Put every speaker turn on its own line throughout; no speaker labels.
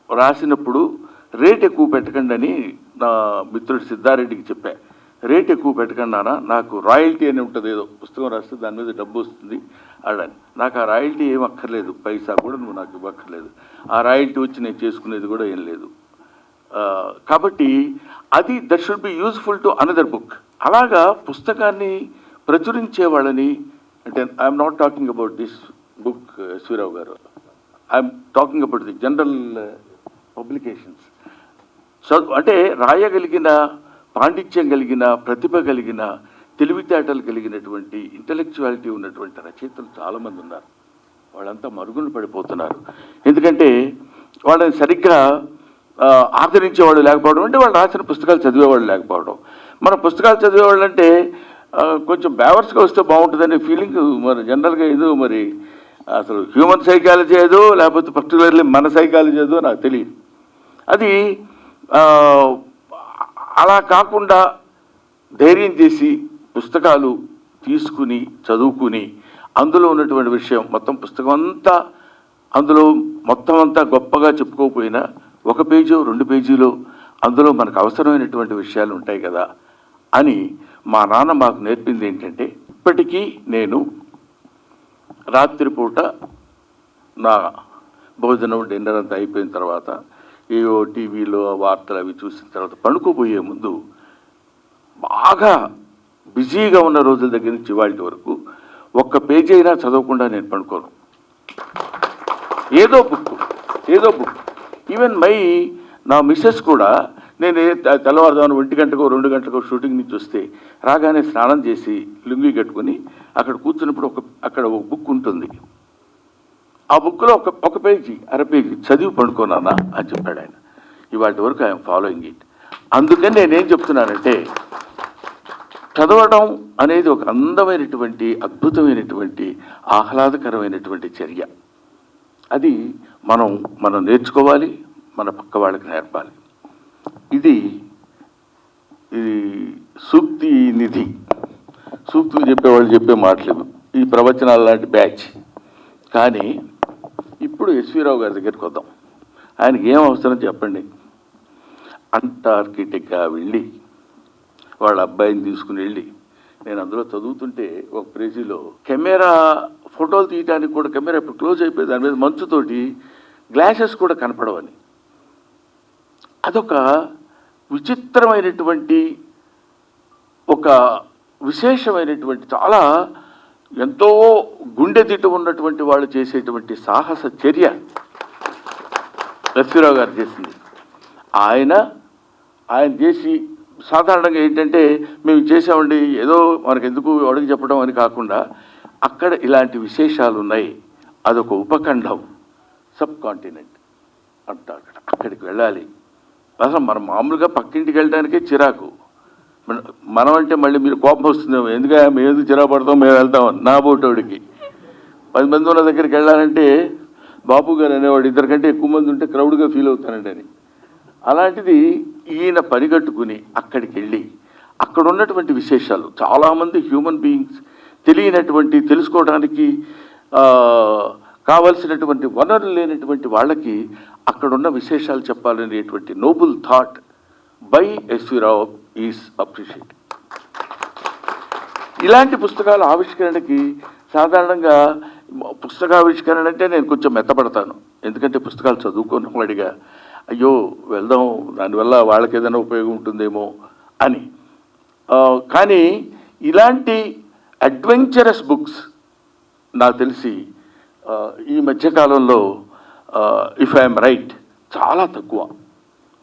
రాసినప్పుడు రేట్ ఎక్కువ పెట్టకండి అని నా మిత్రుడు సిద్ధారెడ్డికి చెప్పా. రేట్ ఎక్కువ పెట్టకండి నాన్న, నాకు రాయల్టీ అని ఉంటుంది, ఏదో పుస్తకం రాస్తే దాని మీద డబ్బు వస్తుంది అడని. నాకు ఆ రాయల్టీ ఏం అక్కర్లేదు, పైసా కూడా నువ్వు నాకు ఇవ్వక్కర్లేదు, ఆ రాయల్టీ వచ్చి నేను చేసుకునేది కూడా ఏం లేదు. కాబట్టి అది that should be useful to another book. అలాగా పుస్తకాన్ని ప్రచురించే వాళ్ళని, అంటే I'm not talking about this book S V Rao గారు, I'm talking about the general publications. అంటే రాయగలిగిన, పాండిత్యం కలిగిన, ప్రతిభ కలిగిన, తెలివితేటలు కలిగినటువంటి, ఇంటలెక్చువాలిటీ ఉన్నటువంటి రచయితలు చాలామంది ఉన్నారు. వాళ్ళంతా మరుగున పడిపోతున్నారు. ఎందుకంటే వాళ్ళని సరిగ్గా ఆదరించేవాళ్ళు లేకపోవడం, అంటే వాళ్ళు రాసిన పుస్తకాలు చదివేవాళ్ళు లేకపోవడం. మన పుస్తకాలు చదివేవాళ్ళు అంటే కొంచెం బ్యావర్స్గా వస్తే బాగుంటుందనే ఫీలింగ్ మరి జనరల్గా ఏదో, మరి అసలు హ్యూమన్ సైకాలజీ ఏదో లేకపోతే పర్టికులర్లీ మన సైకాలజీ ఏదో నాకు తెలియదు. అది అలా కాకుండా ధైర్యం చేసి పుస్తకాలు తీసుకుని చదువుకుని అందులో ఉన్నటువంటి విషయం మొత్తం పుస్తకం అంతా, అందులో మొత్తం అంతా గొప్పగా చెప్పుకోకపోయినా 1 పేజీ 2 పేజీలో అందులో మనకు అవసరమైనటువంటి విషయాలు ఉంటాయి కదా అని మా నాన్న మాకు నేర్పింది ఏంటంటే, ఇప్పటికీ నేను రాత్రిపూట నా భోజనం డిన్నర్ అంతా అయిపోయిన తర్వాత ఏవో టీవీలో వార్తలు అవి చూసిన తర్వాత పండుకోబోయే ముందు బాగా బిజీగా ఉన్న రోజుల దగ్గర నుంచి ఇవాళ వరకు 1 పేజీ అయినా చదవకుండా నేను పండుకోను. ఏదో బుక్. ఈవెన్ నా మిస్సెస్ కూడా, నేను తెల్లవారుదాను 1 గంటకో 2 గంటకో షూటింగ్ నుంచి వస్తే రాగానే స్నానం చేసి లుంగి కట్టుకుని అక్కడ కూర్చున్నప్పుడు అక్కడ ఒక బుక్ ఉంటుంది. ఆ బుక్లో ఒక పేజీ 1/2 పేజీ చదివి పండుకోనానా అని చెప్పాడు ఆయన. ఇవాటి వరకు ఐఎమ్ ఫాలోయింగ్ ఇట్. అందుకని నేనేం చెప్తున్నానంటే, చదవడం అనేది ఒక అందమైనటువంటి, అద్భుతమైనటువంటి, ఆహ్లాదకరమైనటువంటి చర్య. అది మనం నేర్చుకోవాలి, మన పక్క వాళ్ళకి నేర్పాలి. ఇది సూక్తి నిధి, సూక్తులు చెప్పేవాళ్ళు చెప్పే మాటలు, ఈ ప్రవచనాలు లాంటి బ్యాచ్. కానీ ఇప్పుడు ఎస్వీరావు గారి దగ్గరికి వద్దాం. ఆయనకి ఏం అవసరం చెప్పండి. అంటార్కిటికా వెళ్ళి వాళ్ళ అబ్బాయిని తీసుకుని వెళ్ళి, నేను అందులో చదువుతుంటే ఒక పేజీలో కెమెరా ఫోటోలు తీయడానికి కూడా, కెమెరా ఇప్పుడు క్లోజ్ అయిపోయి దాని మీద మంచుతోటి గ్లాసెస్ కూడా కనపడవని. అదొక విచిత్రమైనటువంటి, ఒక విశేషమైనటువంటి, చాలా ఎంతో గుండె దిట్టు ఉన్నటువంటి వాళ్ళు చేసేటువంటి సాహస చర్య ఎస్వీరావు గారు చేసింది. ఆయన చేసి, సాధారణంగా ఏంటంటే మేము చేసామండి ఏదో మనకెందుకు అడుగు చెప్పడం అని కాకుండా, అక్కడ ఇలాంటి విశేషాలు ఉన్నాయి, అదొక ఉపఖండం, సబ్ కాంటినెంట్ అంటారు. అక్కడికి వెళ్ళాలి. అసలు మనం మామూలుగా పక్కింటికి వెళ్ళడానికే చిరాకు. మనం అంటే మళ్ళీ మీరు కోపం వస్తుందేమో, ఎందుకంటే మేము ఎందుకు చిరాకు పడతాం, మేము వెళ్తాం. నా బోటోడికి 10 మంది ఉన్న దగ్గరికి వెళ్ళాలంటే బాపు గారు అనేవాడు 2 కంటే ఎక్కువ మంది ఉంటే క్రౌడ్గా ఫీల్ అవుతానండి అని. అలాంటిది ఈయన పరిగెట్టుకుని అక్కడికి వెళ్ళి అక్కడ ఉన్నటువంటి విశేషాలు, చాలామంది హ్యూమన్ బీయింగ్స్ తెలియనటువంటి, తెలుసుకోవడానికి కావలసినటువంటి వనరులు లేనటువంటి వాళ్ళకి అక్కడున్న విశేషాలు చెప్పాలనేటువంటి noble thought by S V Rao is appreciate. ఇలాంటి పుస్తకాల ఆవిష్కరణకి సాధారణంగా, పుస్తకావిష్కరణ అంటే నేను కొంచెం మెత్తపడతాను, ఎందుకంటే పుస్తకాలు చదువుకున్న వాడిగా అయ్యో వెళ్దాం, దానివల్ల వాళ్ళకి ఏదైనా ఉపయోగం ఉంటుందేమో అని. కానీ ఇలాంటి అడ్వెంచరస్ బుక్స్ నాకు తెలిసి ఈ మధ్యకాలంలో, ఇఫ్ ఐఎమ్ రైట్, చాలా తక్కువ.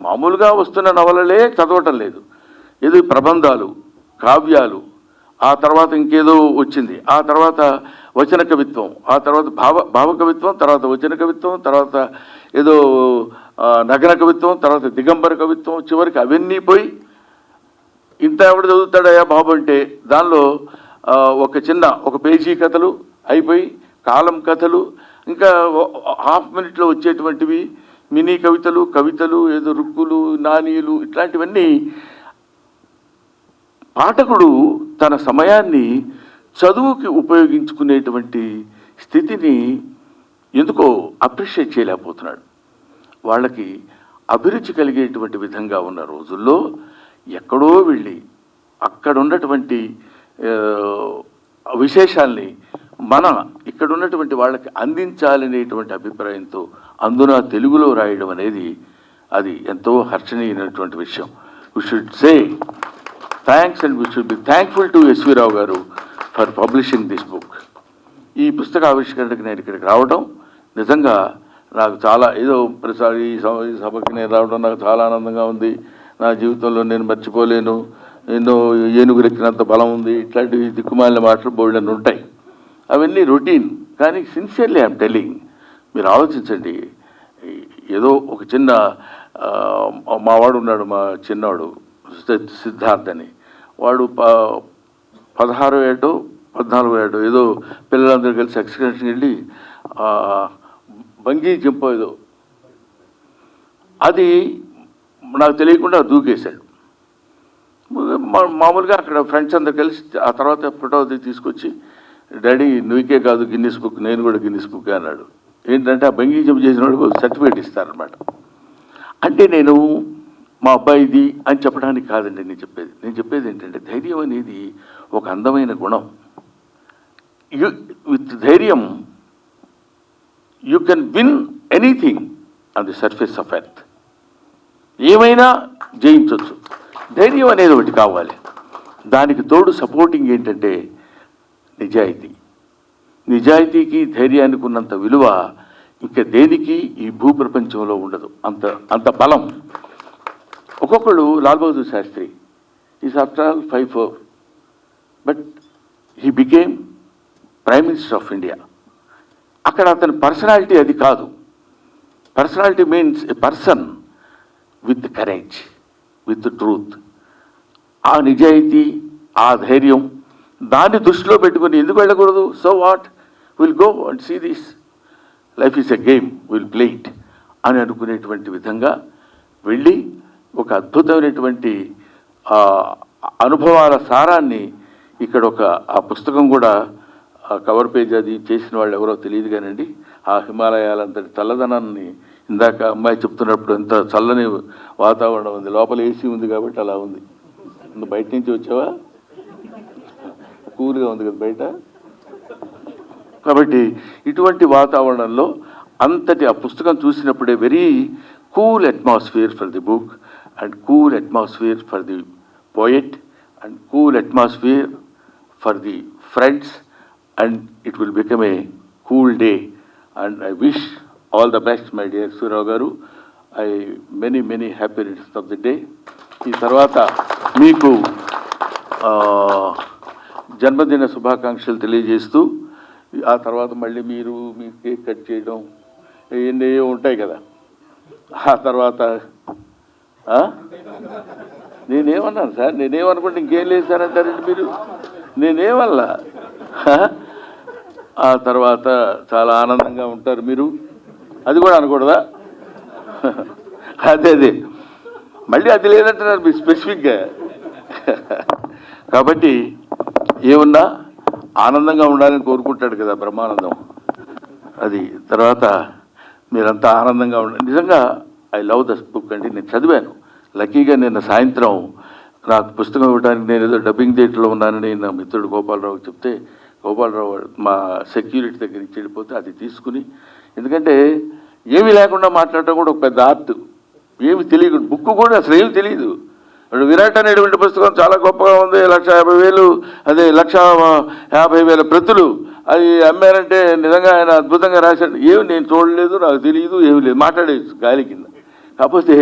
మామూలుగా వస్తున్న నవలలే చదవటం లేదు, ఏదో ప్రబంధాలు, కావ్యాలు, ఆ తర్వాత ఇంకేదో వచ్చింది, ఆ తర్వాత వచన కవిత్వం, ఆ తర్వాత భావ కవిత్వం, తర్వాత వచన కవిత్వం, తర్వాత ఏదో నగర కవిత్వం, తర్వాత దిగంబర కవిత్వం, చివరికి అవన్నీ పోయి ఇంత ఎవడు చదువుతాడయా బాబు అంటే దానిలో ఒక పేజీ కథలు అయిపోయి, కాలం కథలు, ఇంకా హాఫ్ మినిట్లో వచ్చేటువంటివి మినీ కవితలు, ఏదో రుక్కులు, నానీలు, ఇట్లాంటివన్నీ. పాఠకుడు తన సమయాన్ని చదువుకి ఉపయోగించుకునేటువంటి స్థితిని ఎందుకో అప్రిషియేట్ చేయలేకపోతున్నాడు. వాళ్ళకి అభిరుచి కలిగేటువంటి విధంగా ఉన్న రోజుల్లో ఎక్కడో వెళ్ళి అక్కడ ఉన్నటువంటి విశేషాల్ని మన ఇక్కడ ఉన్నటువంటి వాళ్ళకి అందించాలనేటువంటి అభిప్రాయంతో అందున తెలుగులో రాయడం అనేది అది ఎంతో హర్షణీయమైనటువంటి విషయం. We should say thanks and we should be thankful to S V Rao గారు ఫర్ పబ్లిషింగ్ దిస్ బుక్. ఈ పుస్తక ఆవిష్కరణకు నేను ఇక్కడికి రావడం నిజంగా నాకు చాలా ఏదో ప్రతిసారి ఈ సభకి నేను రావడం నాకు చాలా ఆనందంగా ఉంది. నా జీవితంలో నేను మర్చిపోలేను, ఎన్నో ఏనుగురెక్కినంత బలం ఉంది, ఇట్లాంటి దిక్కుమాలిన మాటలు బోల్డని ఉంటాయి. అవన్నీ రొటీన్. కానీ సిన్సియర్లీ ఐఎమ్ టెల్లింగ్, మీరు ఆలోచించండి. ఏదో ఒక చిన్న మావాడు ఉన్నాడు, మా చిన్నవాడు సిద్ధార్థ్ అని, వాడు 16 ఏటో 14 ఏటో ఏదో పిల్లలందరూ కలిసి ఎక్స్కర్షన్కి వెళ్ళి బంగీ జంప్ ఏదో అది నాకు తెలియకుండా దూకేశాడు. మామూలుగా అక్కడ ఫ్రెండ్స్ అందరు కలిసి ఆ తర్వాత ఫోటో తీసుకొచ్చి, డాడీ నువ్వుకే కాదు గిన్నిస్ బుక్, నేను కూడా గిన్నిస్ బుక్ అన్నాడు. ఏంటంటే ఆ బంగీ జంప్ చేసిన వాడికి ఒక సర్టిఫికేట్ ఇస్తారనమాట. అంటే నేను మా అబ్బాయిది అని చెప్పడానికి కాదండి నేను చెప్పేది ఏంటంటే ధైర్యం అనేది ఒక అందమైన గుణం. విత్ ధైర్యం you can win anything on the surface of earth. ఏమైనా జయించవచ్చు. ధైర్యం అనేది ఒకటి కావాలి. దానికి తోడు సపోర్టింగ్ ఏంటంటే నిజాయితీకి ధైర్యానికి ఉన్నంత విలువ ఇంకా దేనికి ఈ భూప్రపంచంలో ఉండదు. అంత బలం. ఒక్కొక్కడు Lal Bahadur Shastri is after all 5'4", but he became prime minister of India. అక్కడ అతని పర్సనాలిటీ అది కాదు. Personality means a person with courage, with truth. ఆ నిజాయితీ, ఆ ధైర్యం, దాన్ని దృష్టిలో పెట్టుకుని ఎందుకు వెళ్ళకూడదు? So what, will go and see this, life is a game, will play it అని అనుకునేటువంటి విధంగా వెళ్ళి ఒక అద్భుతమైనటువంటి అనుభవాల సారాన్ని ఇక్కడ ఆ పుస్తకం కూడా కవర్ పేజ్ అది చేసిన వాళ్ళు ఎవరో తెలియదు కానండి. ఆ హిమాలయాలంతటి చల్లదనాన్ని ఇందాక అమ్మాయి చెప్తున్నప్పుడు ఎంత చల్లని వాతావరణం ఉంది, లోపల ఏసీ ఉంది కాబట్టి అలా ఉంది. బయట నుంచి వచ్చావా? కూల్గా ఉంది కదా బయట. కాబట్టి ఇటువంటి వాతావరణంలో అంతటి ఆ పుస్తకం చూసినప్పుడే very cool atmosphere for the book and cool atmosphere for the poet and cool atmosphere for the friends, and it will become a cool day, and I wish all the best, my dear Surao garu. Many happy returns of the day. ఈ తర్వాత మీకు జన్మదిన శుభాకాంక్షలు తెలియజేస్తూ ఆ తర్వాత మళ్ళీ మీరు మీ కేక్ కట్ చేయడం ఇవన్నీ ఉంటాయి కదా. ఆ తర్వాత నేనేమన్నాను సార్? నేనేమనుకుంటే ఇంకేం లేదు సార్ అంటారండి మీరు. నేనేమల్లా. ఆ తర్వాత చాలా ఆనందంగా ఉంటారు మీరు. అది కూడా అనకూడదా? అదే మళ్ళీ అది లేదంటున్నారు మీరు స్పెసిఫిక్గా. కాబట్టి ఏమన్నా ఆనందంగా ఉండాలని కోరుకుంటాడు కదా బ్రహ్మానందం. అది తర్వాత మీరంతా ఆనందంగా ఉండాలి. నిజంగా ఐ లవ్ ద బుక్ అండి. నేను చదివాను. లక్కీగా నిన్న సాయంత్రం నాకు పుస్తకం ఇవ్వడానికి నేను ఏదో డబ్బింగ్ థియేటర్లో ఉన్నానని నా మిత్రుడు గోపాలరావు చెప్తే, గోపాలరావు మా సెక్యూరిటీ దగ్గరికి వెళ్ళిపోతే అది తీసుకుని, ఎందుకంటే ఏమీ లేకుండా మాట్లాడటం కూడా ఒక పెద్ద ఆర్ట్. ఏమి తెలియదు, బుక్ కూడా అసలు ఏమి తెలియదు. ఇప్పుడు విరాట్ అనేటువంటి పుస్తకం చాలా గొప్పగా ఉంది, 1,50,000, అదే 1,50,000 ప్రతులు అది అమ్మారంటే నిజంగా ఆయన అద్భుతంగా రాశాడు. ఏమి నేను చూడలేదు, నాకు తెలియదు, ఏమి లేదు, మాట్లాడేది గాలి కింద. కాకపోతే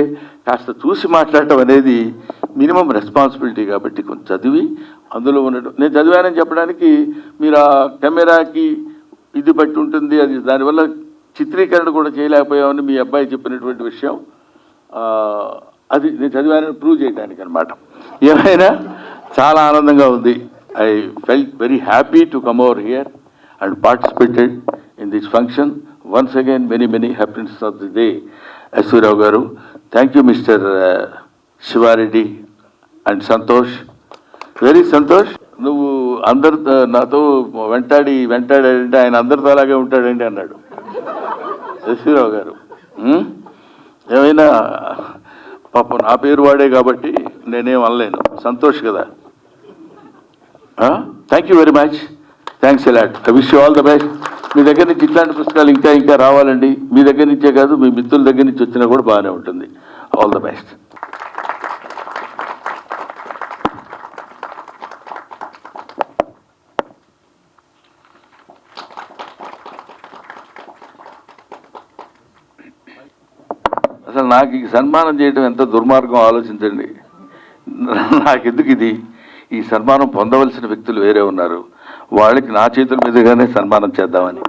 కాస్త చూసి మాట్లాడటం అనేది మినిమం రెస్పాన్సిబిలిటీ. కాబట్టి కొంచెం చదివి అందులో ఉండటం. నేను చదివానని చెప్పడానికి మీరు ఆ కెమెరాకి ఇది బట్టి ఉంటుంది, అది దానివల్ల చిత్రీకరణ కూడా చేయలేకపోయామని మీ అబ్బాయి చెప్పినటువంటి విషయం. అది నేను చదివానని ప్రూవ్ చేయడానికి అనమాట. ఏమైనా చాలా ఆనందంగా ఉంది. I felt very happy to come over here and participated in this function. Once again many happiness of the day. S V Rao గారు, thank you mister Shiva Reddy and Santosh, very సంతోష్. నువ్వు అందరు నాతో వెంటాడంటే ఆయన అందరితో అలాగే ఉంటాడండి అన్నాడు ఎస్వి రావు గారు. ఏమైనా పాపం నా పేరు వాడే కాబట్టి నేనేం అనలేను. సంతోష్ కదా. Thank you very much. Thanks a lot. I wish you all the best. మీ దగ్గర నుంచి ఇట్లాంటి పుస్తకాలు ఇంకా రావాలండి. మీ దగ్గర నుంచే కాదు, మీ మిత్రుల దగ్గర నుంచి వచ్చినా కూడా బాగానే ఉంటుంది. All the best. అసలు నాకు ఈ సన్మానం చేయడం ఎంత దుర్మార్గం ఆలోచించండి. నాకెందుకు ఇది? ఈ సన్మానం పొందవలసిన వ్యక్తులు వేరే ఉన్నారు. వాళ్ళకి నా చేతుల మీదుగానే సన్మానం చేద్దామని.